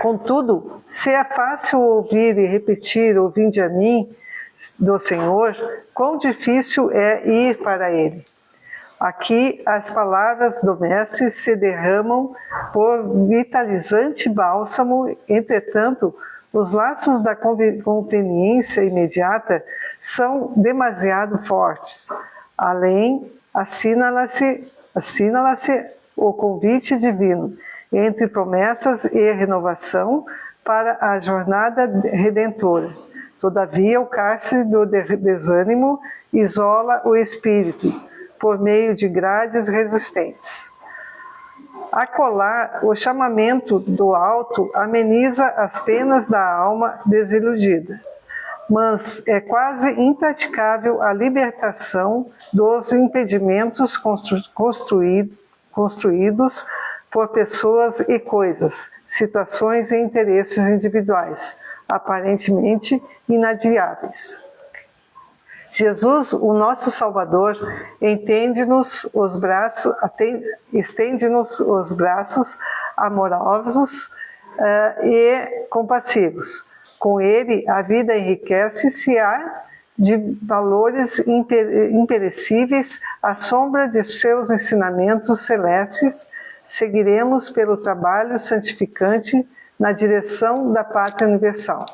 Contudo, se é fácil ouvir e repetir o vinde a mim do Senhor, quão difícil é ir para ele. Aqui as palavras do Mestre se derramam por vitalizante bálsamo, entretanto, os laços da conveniência imediata são demasiado fortes. Além, assinala-se o convite divino, entre promessas e renovação para a jornada redentora. Todavia, o cárcere do desânimo isola o espírito, por meio de grades resistentes. Acolá, o chamamento do alto ameniza as penas da alma desiludida, mas é quase impraticável a libertação dos impedimentos construídos por pessoas e coisas, situações e interesses individuais, aparentemente inadiáveis. Jesus, o nosso Salvador, estende-nos os braços amorosos e compassivos. Com ele, a vida enriquece-se-á de valores imperecíveis, à sombra de seus ensinamentos celestes, seguiremos pelo trabalho santificante na direção da pátria universal.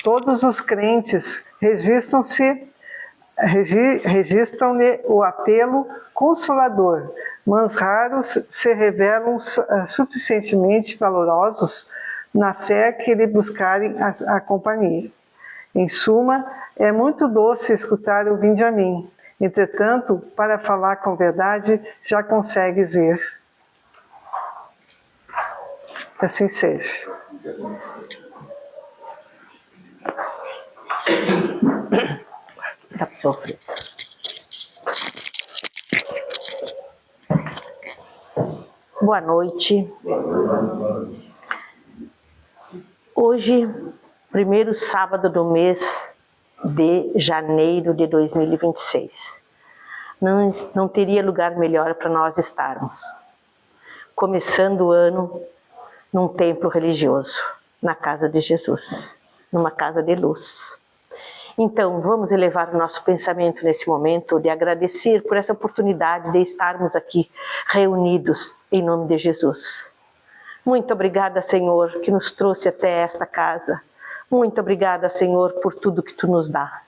Todos os crentes registram-lhe o apelo consolador, mas raros se revelam suficientemente valorosos na fé que lhe buscarem a companhia. Em suma, é muito doce escutar o vinde a mim. Entretanto, para falar com verdade, já consegues ir. Que assim seja. Dá para sofrer. Boa noite. Hoje, primeiro sábado do mês de janeiro de 2026. Não teria lugar melhor para nós estarmos. Começando o ano num templo religioso, na casa de Jesus, numa casa de luz. Então, vamos elevar o nosso pensamento nesse momento de agradecer por essa oportunidade de estarmos aqui reunidos em nome de Jesus. Muito obrigada, Senhor, que nos trouxe até esta casa. Muito obrigada, Senhor, por tudo que Tu nos dá.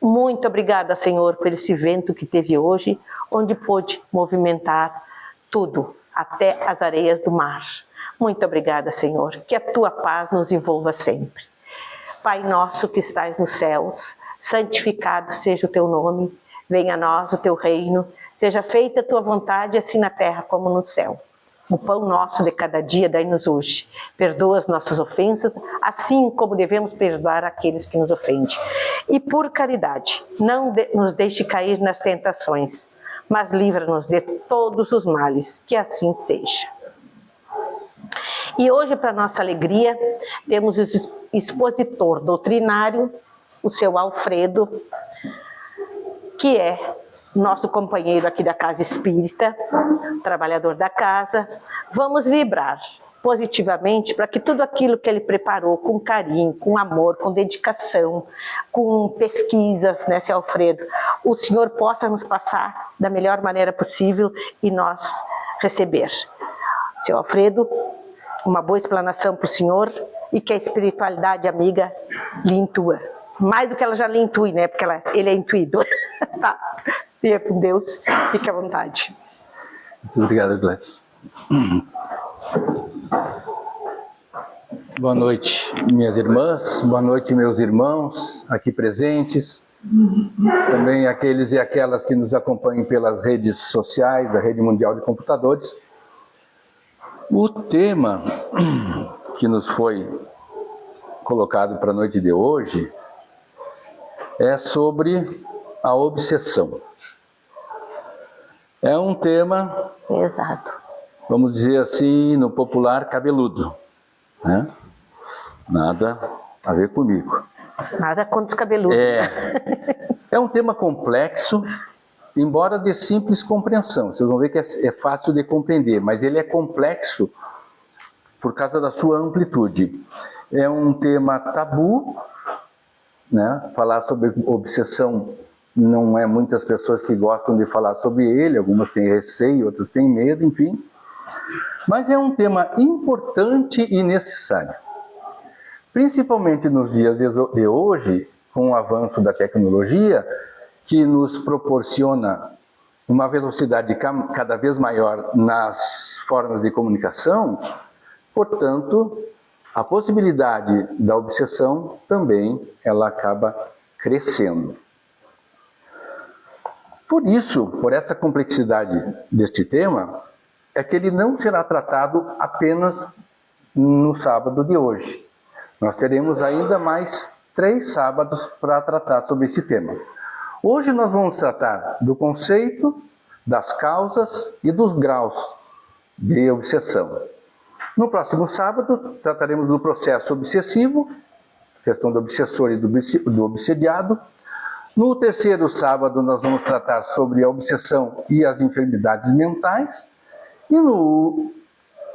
Muito obrigada, Senhor, por esse vento que teve hoje, onde pôde movimentar tudo, até as areias do mar. Muito obrigada, Senhor, que a Tua paz nos envolva sempre. Pai nosso que estás nos céus, santificado seja o Teu nome, venha a nós o Teu reino, seja feita a Tua vontade, assim na terra como no céu. O pão nosso de cada dia dai-nos hoje. Perdoa as nossas ofensas, assim como devemos perdoar aqueles que nos ofendem. E por caridade, não nos deixe cair nas tentações, mas livra-nos de todos os males, que assim seja. E hoje, para nossa alegria, temos o expositor doutrinário, o seu Alfredo, que é nosso companheiro aqui da Casa Espírita, trabalhador da casa. Vamos vibrar positivamente para que tudo aquilo que ele preparou com carinho, com amor, com dedicação, com pesquisas, né, seu Alfredo, o Senhor possa nos passar da melhor maneira possível e nós receber. Seu Alfredo, uma boa explanação para o Senhor e que a espiritualidade amiga lhe intua. Mais do que ela já lhe intui, né? Porque ele é intuído. Tá? Fica com Deus, fique à vontade. Muito obrigado, Gladys. Boa noite, minhas irmãs, boa noite, meus irmãos aqui presentes, também aqueles e aquelas que nos acompanham pelas redes sociais da Rede Mundial de Computadores. O tema que nos foi colocado para a noite de hoje é sobre a obsessão. É um tema, exato, vamos dizer assim, no popular, cabeludo, né? Nada a ver comigo. Nada contra os cabeludos. É um tema complexo, embora de simples compreensão. Vocês vão ver que é fácil de compreender, mas ele é complexo por causa da sua amplitude. É um tema tabu, né? Falar sobre obsessão não é muitas pessoas que gostam de falar sobre ele, algumas têm receio, outras têm medo, enfim. Mas é um tema importante e necessário. Principalmente nos dias de hoje, com o avanço da tecnologia, que nos proporciona uma velocidade cada vez maior nas formas de comunicação, portanto, a possibilidade da obsessão também ela acaba crescendo. Por isso, por essa complexidade deste tema, é que ele não será tratado apenas no sábado de hoje. Nós teremos ainda mais 3 sábados para tratar sobre esse tema. Hoje nós vamos tratar do conceito, das causas e dos graus de obsessão. No próximo sábado, trataremos do processo obsessivo, questão do obsessor e do obsediado. No terceiro sábado, nós vamos tratar sobre a obsessão e as enfermidades mentais. E no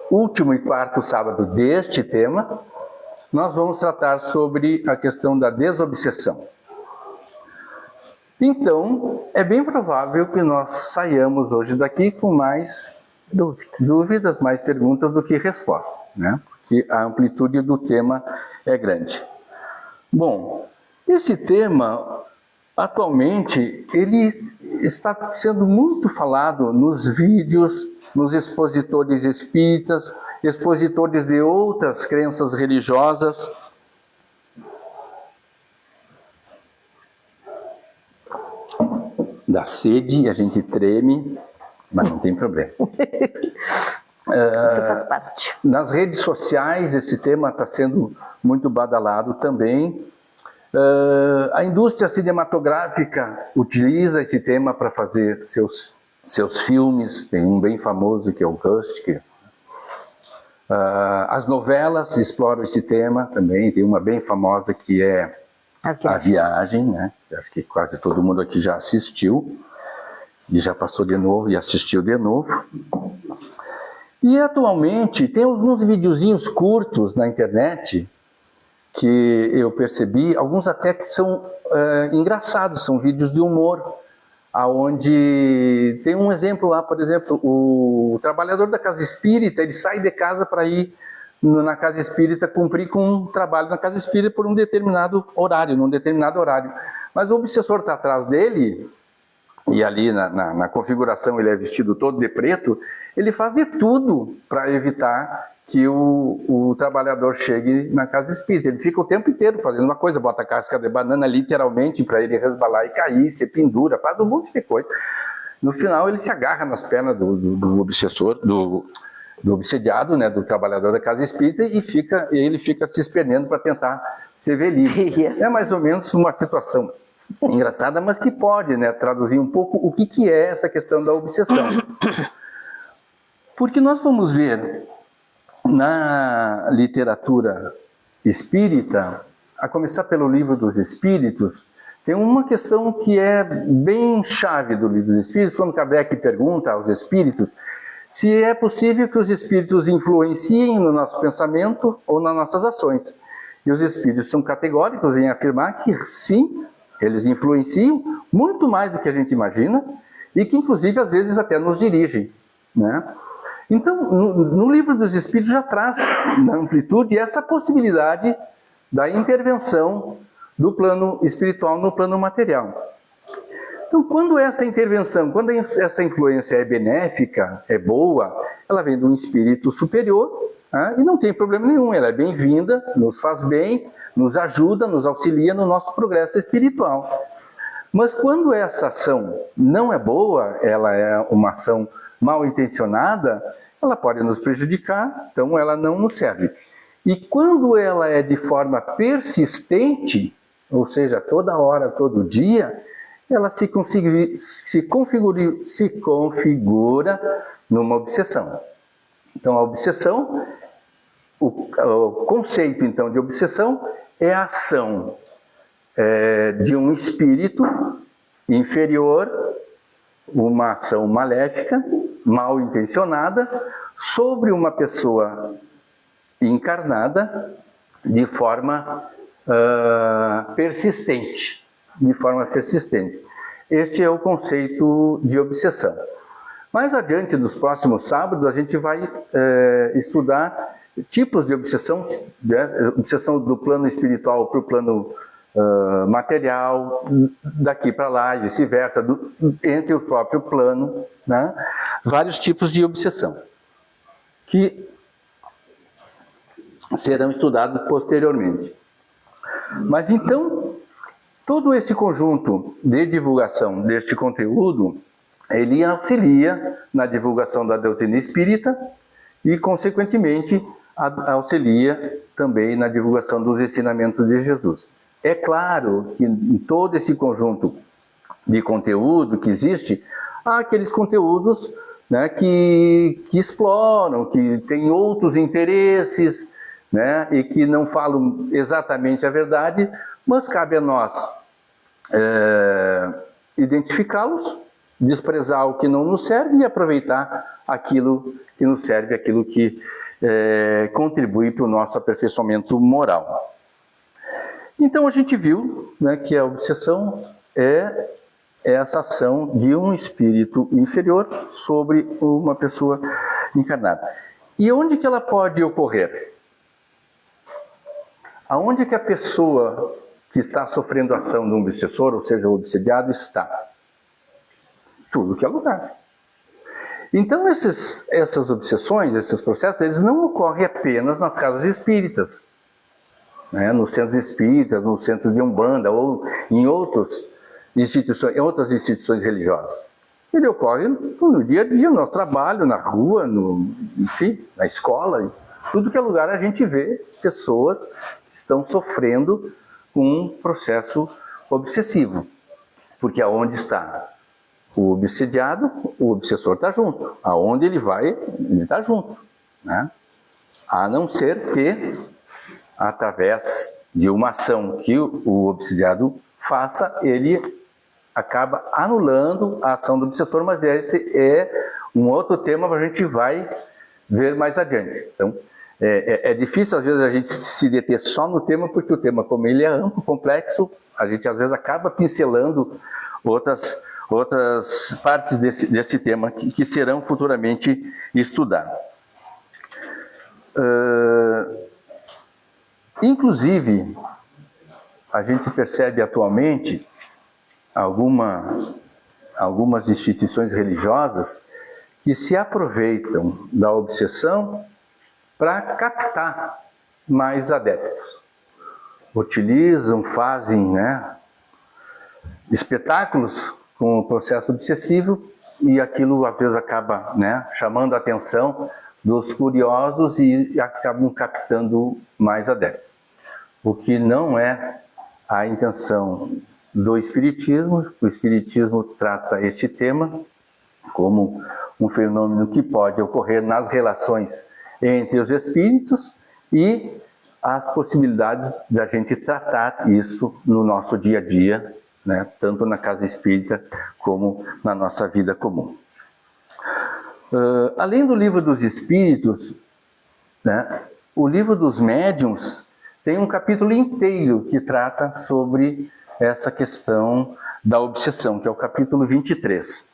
último e quarto sábado deste tema, nós vamos tratar sobre a questão da desobsessão. Então, é bem provável que nós saiamos hoje daqui com mais dúvidas, mais perguntas do que respostas, né? Porque a amplitude do tema é grande. Bom, esse tema, atualmente, ele está sendo muito falado nos vídeos, nos expositores espíritas, expositores de outras crenças religiosas. Dá sede, a gente treme, mas não tem problema. Isso faz parte. Nas redes sociais, esse tema está sendo muito badalado também. A indústria cinematográfica utiliza esse tema para fazer seus filmes. Tem um bem famoso que é o Ghost. As novelas exploram esse tema também. Tem uma bem famosa que é A Viagem, né? Acho que quase todo mundo aqui já assistiu. E já passou de novo e assistiu de novo. E atualmente tem alguns videozinhos curtos na internet que eu percebi, alguns até que são engraçados, são vídeos de humor, aonde tem um exemplo lá, por exemplo, o trabalhador da casa espírita, ele sai de casa para ir na casa espírita cumprir com um trabalho na casa espírita por um determinado horário, num determinado horário. Mas o obsessor está atrás dele, e ali na configuração ele é vestido todo de preto, ele faz de tudo para evitar que o trabalhador chegue na casa espírita. Ele fica o tempo inteiro fazendo uma coisa, bota a casca de banana literalmente para ele resbalar e cair, se pendura, faz um monte de coisa. No final ele se agarra nas pernas do obsessor, do obsediado, né, do trabalhador da casa espírita, e ele fica se esperneando para tentar se ver livre. É mais ou menos uma situação engraçada, mas que pode, né, traduzir um pouco o que é essa questão da obsessão. Porque nós vamos ver na literatura espírita, a começar pelo Livro dos Espíritos, tem uma questão que é bem chave do Livro dos Espíritos, quando Kardec pergunta aos espíritos se é possível que os espíritos influenciem no nosso pensamento ou nas nossas ações. E os espíritos são categóricos em afirmar que sim, eles influenciam muito mais do que a gente imagina e que inclusive às vezes até nos dirigem, né? Então, no Livro dos Espíritos já traz na amplitude essa possibilidade da intervenção do plano espiritual no plano material. Então, quando essa intervenção, quando essa influência é benéfica, é boa, ela vem de um espírito superior, né? E não tem problema nenhum, ela é bem-vinda, nos faz bem, nos ajuda, nos auxilia no nosso progresso espiritual. Mas quando essa ação não é boa, ela é uma ação mal intencionada, ela pode nos prejudicar, então ela não nos serve. E quando ela é de forma persistente, ou seja, toda hora, todo dia, ela se configura numa obsessão. Então a obsessão, o conceito então de obsessão é a ação de um espírito inferior, uma ação maléfica, mal intencionada, sobre uma pessoa encarnada de forma persistente. De forma persistente. Este é o conceito de obsessão. Mais adiante, nos próximos sábados, a gente vai estudar tipos de obsessão, né? Obsessão do plano espiritual para o plano material, daqui para lá e vice-versa, entre o próprio plano, né? Vários tipos de obsessão que serão estudados posteriormente. Mas então, todo esse conjunto de divulgação deste conteúdo, ele auxilia na divulgação da doutrina espírita e, consequentemente, auxilia também na divulgação dos ensinamentos de Jesus. É claro que em todo esse conjunto de conteúdo que existe, há aqueles conteúdos, né, que exploram, que têm outros interesses, né, e que não falam exatamente a verdade, mas cabe a nós identificá-los, desprezar o que não nos serve e aproveitar aquilo que nos serve, aquilo que contribui para o nosso aperfeiçoamento moral. Então a gente viu, né, que a obsessão é essa ação de um espírito inferior sobre uma pessoa encarnada. E onde que ela pode ocorrer? Aonde que a pessoa que está sofrendo a ação de um obsessor, ou seja, o obsediado, está? Tudo que é lugar. Então essas obsessões, esses processos, eles não ocorrem apenas nas casas espíritas, né, nos centros espíritas, no centro de Umbanda ou em outras instituições religiosas. Ele ocorre no dia a dia, no nosso trabalho, na rua, enfim, na escola. Tudo que é lugar a gente vê pessoas que estão sofrendo um processo obsessivo. Porque aonde está o obsediado, o obsessor está junto. Aonde ele vai, ele está junto, né? A não ser que, através de uma ação que o obsediado faça, ele acaba anulando a ação do obsessor, mas esse é um outro tema que a gente vai ver mais adiante. Então, é difícil às vezes a gente se deter só no tema, porque o tema, como ele é amplo, complexo, a gente às vezes acaba pincelando outras partes desse tema que serão futuramente estudadas. Inclusive, a gente percebe atualmente algumas instituições religiosas que se aproveitam da obsessão para captar mais adeptos. Utilizam, fazem, né, espetáculos com o processo obsessivo e aquilo às vezes acaba, né, chamando a atenção dos curiosos e acabam captando mais adeptos. O que não é a intenção do Espiritismo. O Espiritismo trata este tema como um fenômeno que pode ocorrer nas relações entre os espíritos e as possibilidades da gente tratar isso no nosso dia a dia, né, tanto na casa espírita como na nossa vida comum. Além do Livro dos Espíritos, né, o Livro dos Médiuns tem um capítulo inteiro que trata sobre essa questão da obsessão, que é o capítulo 23.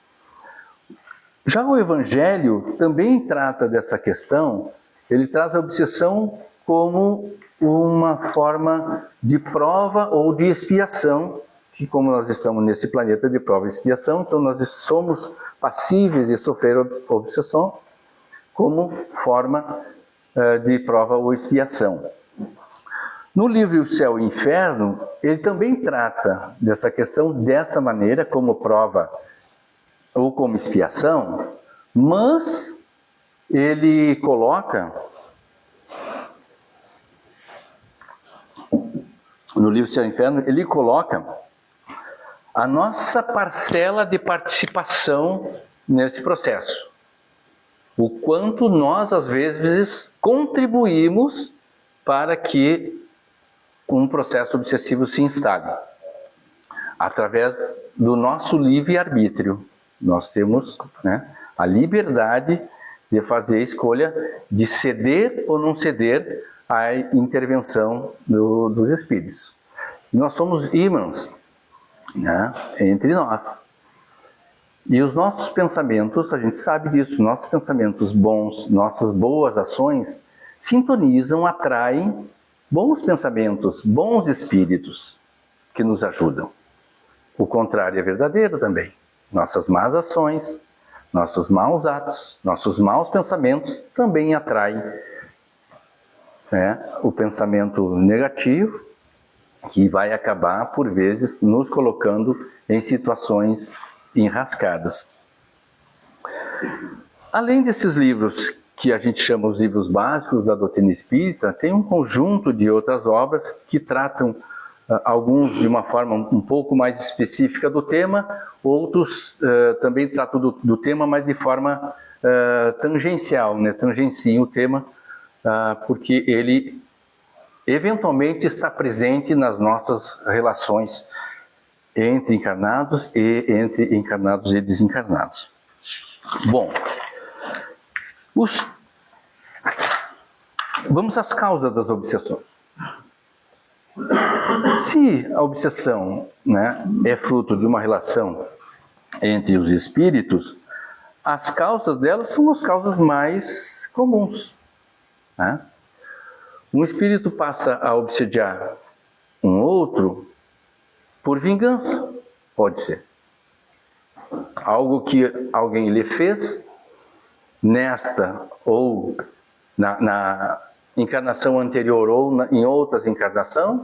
Já o Evangelho também trata dessa questão. Ele traz a obsessão como uma forma de prova ou de expiação, que como nós estamos nesse planeta de prova e expiação, então nós somos passíveis de sofrer obsessão como forma de prova ou expiação. No livro O Céu e o Inferno, ele também trata dessa questão desta maneira, como prova ou como expiação, mas ele coloca, no livro O Céu e o Inferno, ele coloca a nossa parcela de participação nesse processo. O quanto nós, às vezes, contribuímos para que um processo obsessivo se instale. Através do nosso livre-arbítrio. Nós temos, né, a liberdade de fazer a escolha de ceder ou não ceder à intervenção dos espíritos. Nós somos ímãs, né, entre nós. E os nossos pensamentos, a gente sabe disso, nossos pensamentos bons, nossas boas ações, sintonizam, atraem bons pensamentos, bons espíritos que nos ajudam. O contrário é verdadeiro também. Nossas más ações, nossos maus atos, nossos maus pensamentos também atraem, né, o pensamento negativo, que vai acabar, por vezes, nos colocando em situações enrascadas. Além desses livros que a gente chama os livros básicos da doutrina espírita, tem um conjunto de outras obras que tratam, alguns de uma forma um pouco mais específica do tema, outros também tratam do tema, mas de forma tangencial, né? Tangenciam o tema, porque ele eventualmente está presente nas nossas relações entre encarnados e entre encarnados e desencarnados. Bom, vamos às causas das obsessões. Se a obsessão, né, é fruto de uma relação entre os espíritos, as causas delas são as causas mais comuns, né? Um espírito passa a obsediar um outro por vingança, pode ser. Algo que alguém lhe fez, nesta ou na encarnação anterior ou em outras encarnações,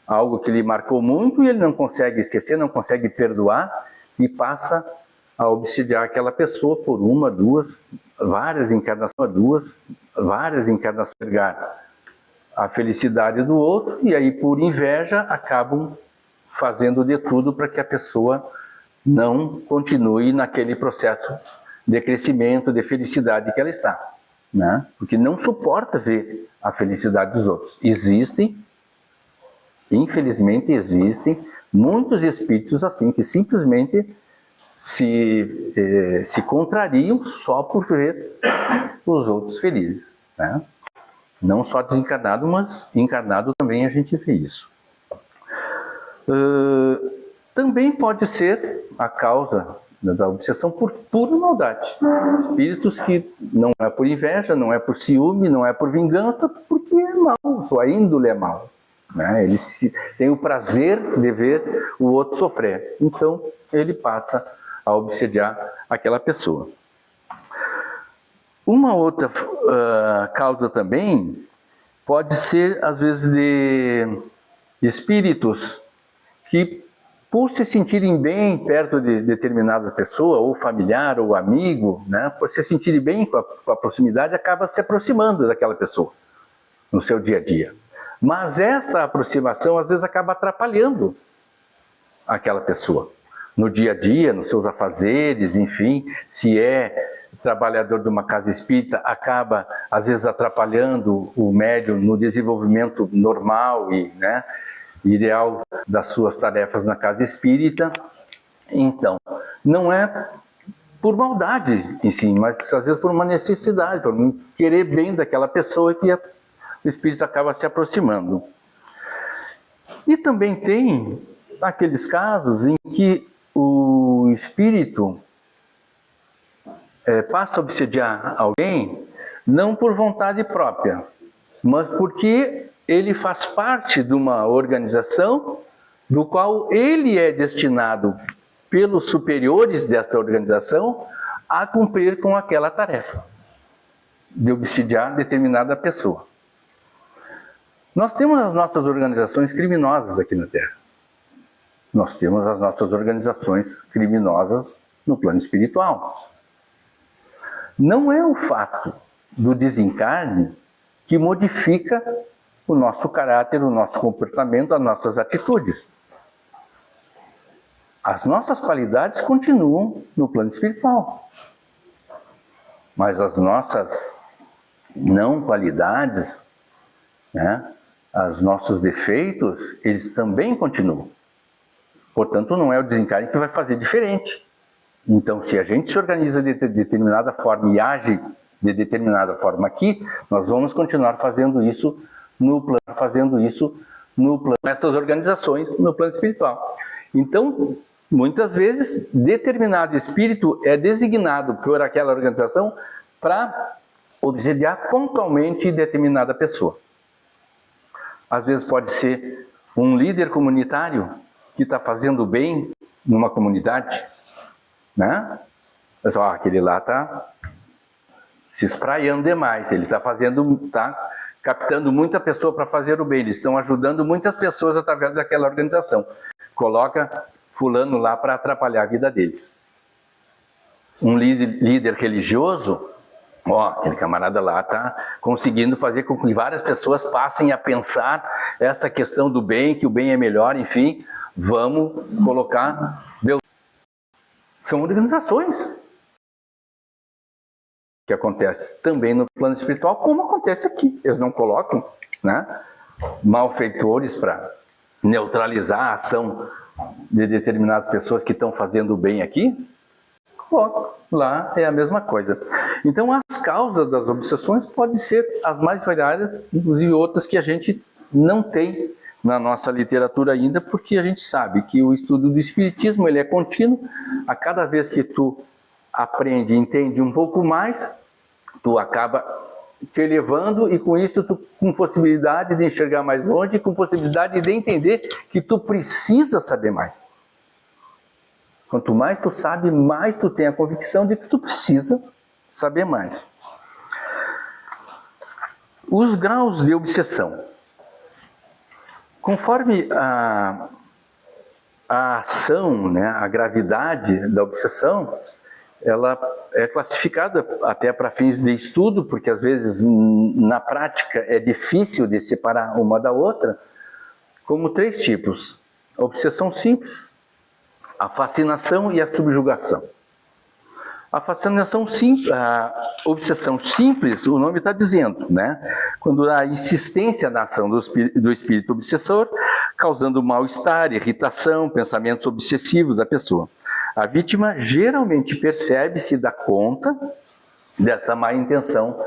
algo que lhe marcou muito e ele não consegue esquecer, não consegue perdoar e passa a obsediar aquela pessoa por uma, duas, várias encarnações, a felicidade do outro, e aí por inveja acabam fazendo de tudo para que a pessoa não continue naquele processo de crescimento, de felicidade que ela está, né? Porque não suporta ver a felicidade dos outros. Infelizmente existem muitos espíritos assim, que simplesmente se contrariam só por ver os outros felizes, né? Não só desencarnado, mas encarnado também a gente vê isso. Também pode ser a causa da obsessão por pura maldade. Espíritos que não é por inveja, não é por ciúme, não é por vingança, porque é mau, sua índole é mau, né? Ele tem o prazer de ver o outro sofrer. Então, ele passa a obsediar aquela pessoa. Uma outra causa também pode ser, às vezes, de espíritos que, por se sentirem bem perto de determinada pessoa, ou familiar, ou amigo, né, por se sentirem bem com a proximidade, acaba se aproximando daquela pessoa no seu dia a dia. Mas esta aproximação, às vezes, acaba atrapalhando aquela pessoa no dia a dia, nos seus afazeres, enfim, se é trabalhador de uma casa espírita, acaba, às vezes, atrapalhando o médium no desenvolvimento normal e, né, ideal das suas tarefas na casa espírita. Então, não é por maldade em si, mas às vezes por uma necessidade, por um querer bem daquela pessoa que o espírito acaba se aproximando. E também tem aqueles casos em que o espírito passa a obsediar alguém não por vontade própria, mas porque ele faz parte de uma organização do qual ele é destinado pelos superiores desta organização a cumprir com aquela tarefa de obsidiar determinada pessoa. Nós temos as nossas organizações criminosas aqui na Terra. Nós temos as nossas organizações criminosas no plano espiritual. Não é o fato do desencarne que modifica o nosso caráter, o nosso comportamento, as nossas atitudes. As nossas qualidades continuam no plano espiritual. Mas as nossas não qualidades, né, os nossos defeitos, eles também continuam. Portanto, não é o desencarne que vai fazer diferente. Então, se a gente se organiza de determinada forma e age de determinada forma aqui, nós vamos continuar fazendo isso no plano, essas organizações no plano espiritual. Então, muitas vezes, determinado espírito é designado por aquela organização para obsediar pontualmente determinada pessoa. Às vezes pode ser um líder comunitário que está fazendo bem numa comunidade, né? Aquele lá está se espraiando demais, ele está captando muita pessoa para fazer o bem, eles estão ajudando muitas pessoas através daquela organização. Coloca fulano lá para atrapalhar a vida deles. Um líder religioso, aquele camarada lá está conseguindo fazer com que várias pessoas passem a pensar essa questão do bem, que o bem é melhor, enfim, vamos colocar Deus. São organizações que acontece também no plano espiritual, como acontece aqui. Eles não colocam, né, malfeitores para neutralizar a ação de determinadas pessoas que estão fazendo o bem aqui. Colocam. Lá é a mesma coisa. Então, as causas das obsessões podem ser as mais variadas, inclusive outras que a gente não tem na nossa literatura ainda, porque a gente sabe que o estudo do espiritismo ele é contínuo. A cada vez que tu aprende e entende um pouco mais, tu acaba te elevando e com isso tu com possibilidade de enxergar mais longe, com possibilidade de entender que tu precisa saber mais. Quanto mais tu sabe, mais tu tem a convicção de que tu precisa saber mais. Os graus de obsessão. Conforme a ação, né, a gravidade da obsessão, ela é classificada até para fins de estudo, porque às vezes na prática é difícil de separar uma da outra, como 3 tipos: a obsessão simples, a fascinação e a subjugação. A fascinação simples, a obsessão simples, o nome está dizendo, né? Quando há insistência na ação do espírito obsessor, causando mal-estar, irritação, pensamentos obsessivos da pessoa. A vítima geralmente percebe, se dá conta dessa má intenção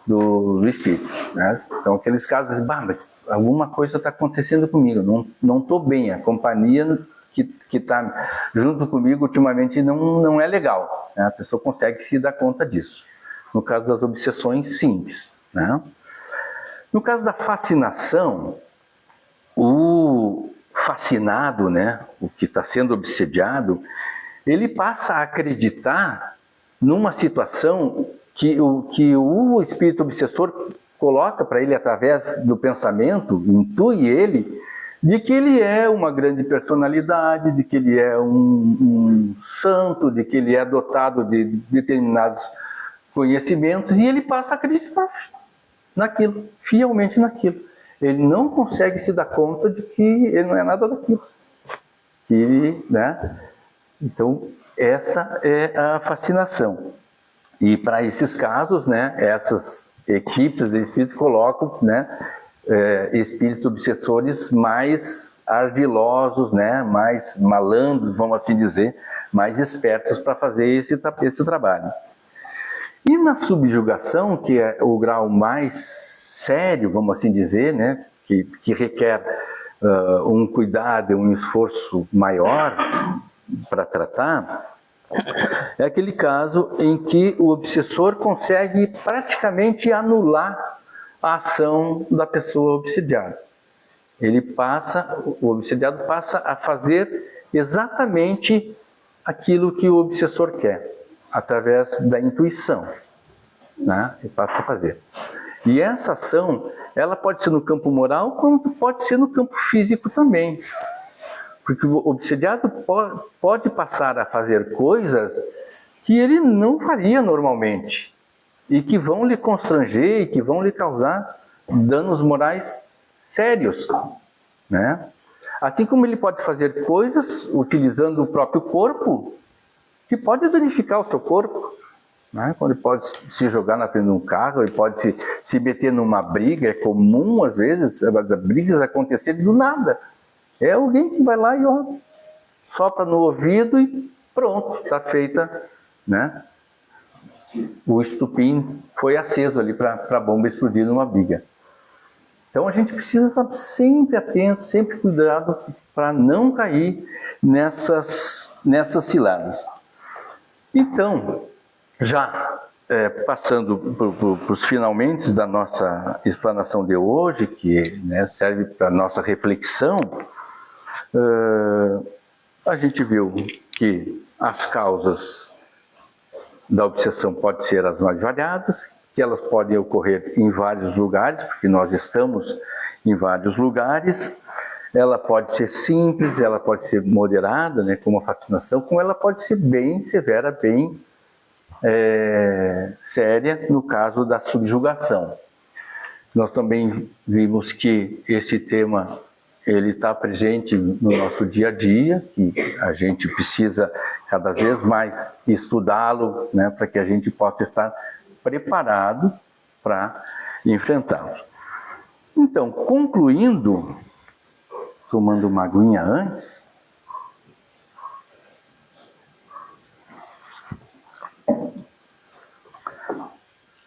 do espírito, né? Então, aqueles casos, mas alguma coisa está acontecendo comigo, não estou bem, a companhia que está junto comigo ultimamente não é legal, né? A pessoa consegue se dar conta disso. No caso das obsessões simples, né? No caso da fascinação, o fascinado, né, o que está sendo obsediado, ele passa a acreditar numa situação que o espírito obsessor coloca para ele através do pensamento, intui ele, de que ele é uma grande personalidade, de que ele é um santo, de que ele é dotado de determinados conhecimentos, e ele passa a acreditar naquilo, fielmente naquilo. Ele não consegue se dar conta de que ele não é nada daquilo. Né? Então, essa é a fascinação. E para esses casos, né, essas equipes de espírito colocam, né, espíritos obsessores mais ardilosos, né, mais malandros, vamos assim dizer, mais espertos para fazer esse trabalho. E na subjugação, que é o grau mais sério, vamos assim dizer, né, que requer um cuidado, um esforço maior para tratar, é aquele caso em que o obsessor consegue praticamente anular a ação da pessoa obsediada. O obsediado passa a fazer exatamente aquilo que o obsessor quer, através da intuição, né? Ele passa a fazer. E essa ação, ela pode ser no campo moral, como pode ser no campo físico também. Porque o obsediado pode passar a fazer coisas que ele não faria normalmente, e que vão lhe constranger, e que vão lhe causar danos morais sérios, né? Assim como ele pode fazer coisas utilizando o próprio corpo, que pode danificar o seu corpo, né? Quando ele pode se jogar na frente de um carro, ele pode se meter numa briga. É comum, às vezes, as brigas acontecerem do nada. É alguém que vai lá e sopra no ouvido e pronto, está feita, né, o estupim foi aceso ali para a bomba explodir numa biga. Então a gente precisa estar sempre atento, sempre cuidado para não cair nessas ciladas. Então, já passando para os finalmente da nossa explanação de hoje, que serve para a nossa reflexão, a gente viu que as causas da obsessão podem ser as mais variadas, que elas podem ocorrer em vários lugares, porque nós estamos em vários lugares. Ela pode ser simples, ela pode ser moderada, como a fascinação, como ela pode ser bem severa, bem séria, no caso da subjugação. Nós também vimos que esse tema ele está presente no nosso dia a dia, que a gente precisa cada vez mais estudá-lo, para que a gente possa estar preparado para enfrentá-lo. Então, concluindo, tomando uma aguinha antes,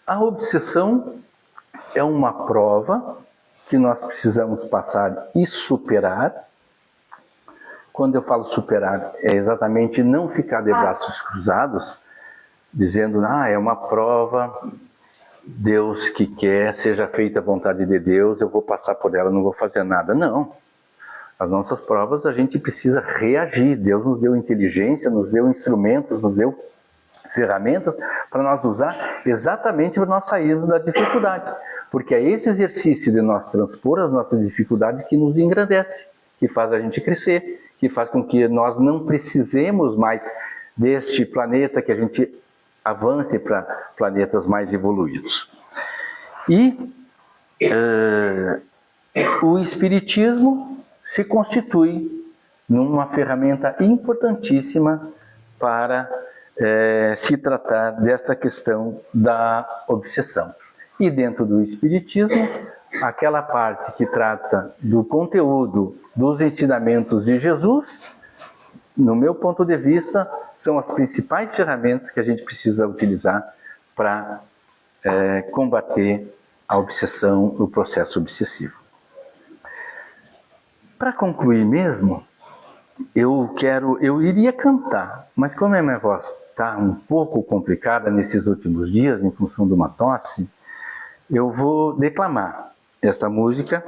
a obsessão é uma prova que nós precisamos passar e superar. Quando eu falo superar, é exatamente não ficar de braços cruzados, dizendo, é uma prova, Deus que quer, seja feita a vontade de Deus, eu vou passar por ela, não vou fazer nada. Não. As nossas provas a gente precisa reagir. Deus nos deu inteligência, nos deu instrumentos, nos deu ferramentas para nós usar exatamente para nós sairmos da dificuldade. Porque é esse exercício de nós transpor as nossas dificuldades que nos engrandece, que faz a gente crescer, que faz com que nós não precisemos mais deste planeta, que a gente avance para planetas mais evoluídos. E o Espiritismo se constitui numa ferramenta importantíssima para se tratar dessa questão da obsessão. E dentro do Espiritismo, aquela parte que trata do conteúdo dos ensinamentos de Jesus, no meu ponto de vista, são as principais ferramentas que a gente precisa utilizar para combater a obsessão, o processo obsessivo. Para concluir mesmo, eu iria cantar, mas como a minha voz está um pouco complicada nesses últimos dias, em função de uma tosse, eu vou declamar esta música,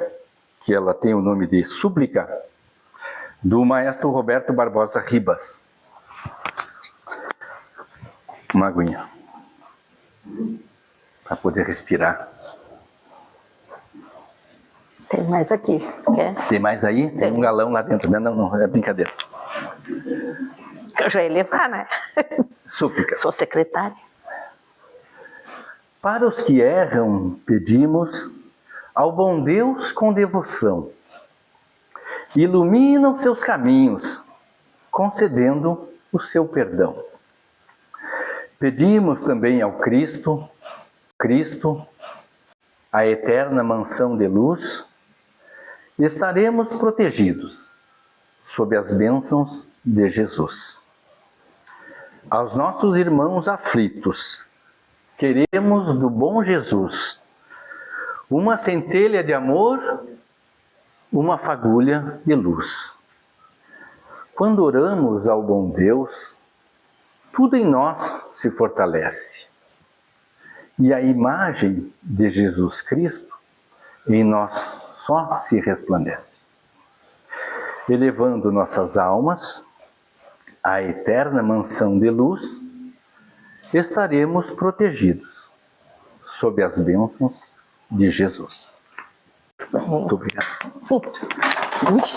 que ela tem o nome de Súplica, do maestro Roberto Barbosa Ribas. Uma aguinha, para poder respirar. Tem mais aqui, quer? Tem mais aí? Tem um galão lá dentro, né? Não, é brincadeira. Eu já ia levar, né? Súplica. Sou secretária. Para os que erram, pedimos ao bom Deus com devoção. Ilumina os seus caminhos, concedendo o seu perdão. Pedimos também ao Cristo, a eterna mansão de luz, estaremos protegidos sob as bênçãos de Jesus. Aos nossos irmãos aflitos, queremos do bom Jesus uma centelha de amor, uma fagulha de luz. Quando oramos ao bom Deus, tudo em nós se fortalece. E a imagem de Jesus Cristo em nós só se resplandece. Elevando nossas almas à eterna mansão de luz, estaremos protegidos sob as bênçãos de Jesus. Muito obrigado.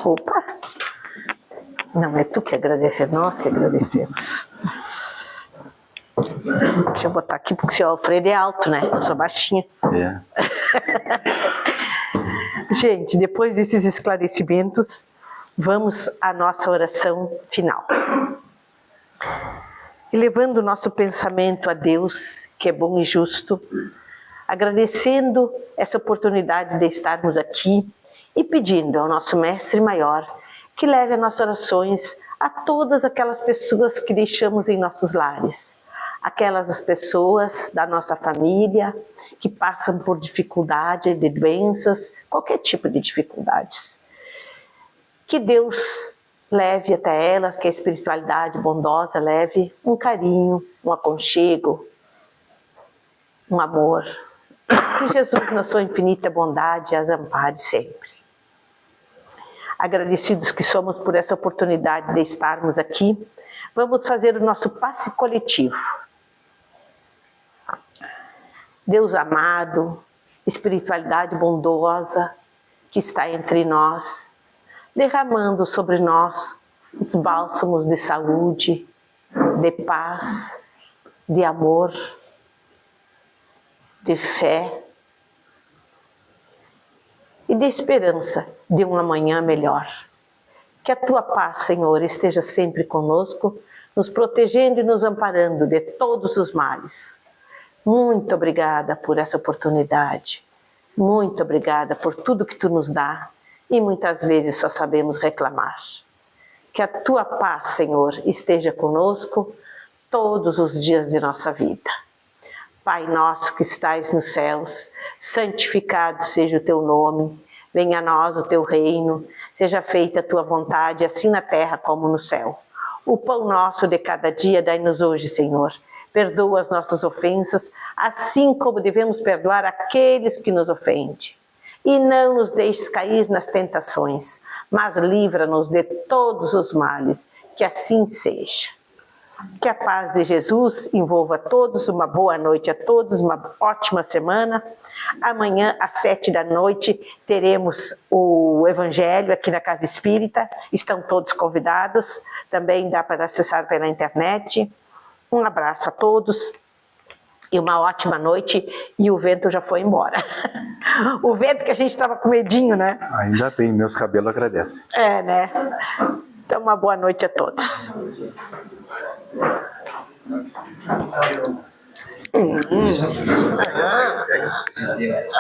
Opa! Não é tu que agradece, é nós que agradecemos. Deixa eu botar aqui, porque o senhor Alfredo é alto, né? Eu sou baixinha. Gente, depois desses esclarecimentos, vamos à nossa oração final. Elevando o nosso pensamento a Deus, que é bom e justo, agradecendo essa oportunidade de estarmos aqui e pedindo ao nosso Mestre Maior que leve as nossas orações a todas aquelas pessoas que deixamos em nossos lares, aquelas pessoas da nossa família que passam por dificuldade de doenças, qualquer tipo de dificuldades. Que Deus leve até elas, que a espiritualidade bondosa leve um carinho, um aconchego, um amor. Que Jesus, na sua infinita bondade, as ampare sempre. Agradecidos que somos por essa oportunidade de estarmos aqui, vamos fazer o nosso passe coletivo. Deus amado, espiritualidade bondosa que está entre nós, derramando sobre nós os bálsamos de saúde, de paz, de amor, de fé e de esperança de um amanhã melhor. Que a tua paz, Senhor, esteja sempre conosco, nos protegendo e nos amparando de todos os males. Muito obrigada por essa oportunidade. Muito obrigada por tudo que tu nos dá e muitas vezes só sabemos reclamar. Que a tua paz, Senhor, esteja conosco todos os dias de nossa vida. Pai nosso que estais nos céus, santificado seja o teu nome, venha a nós o teu reino, seja feita a tua vontade, assim na terra como no céu. O pão nosso de cada dia dai-nos hoje, Senhor. Perdoa as nossas ofensas, assim como devemos perdoar aqueles que nos ofendem. E não nos deixes cair nas tentações, mas livra-nos de todos os males, que assim seja. Que a paz de Jesus envolva a todos, uma boa noite a todos, uma ótima semana. Amanhã, às 19h, teremos o Evangelho aqui na Casa Espírita. Estão todos convidados. Também dá para acessar pela internet. Um abraço a todos e uma ótima noite. E o vento já foi embora. O vento que a gente estava com medinho, né? Ainda bem, meus cabelos agradecem. É, né? Então, uma boa noite a todos.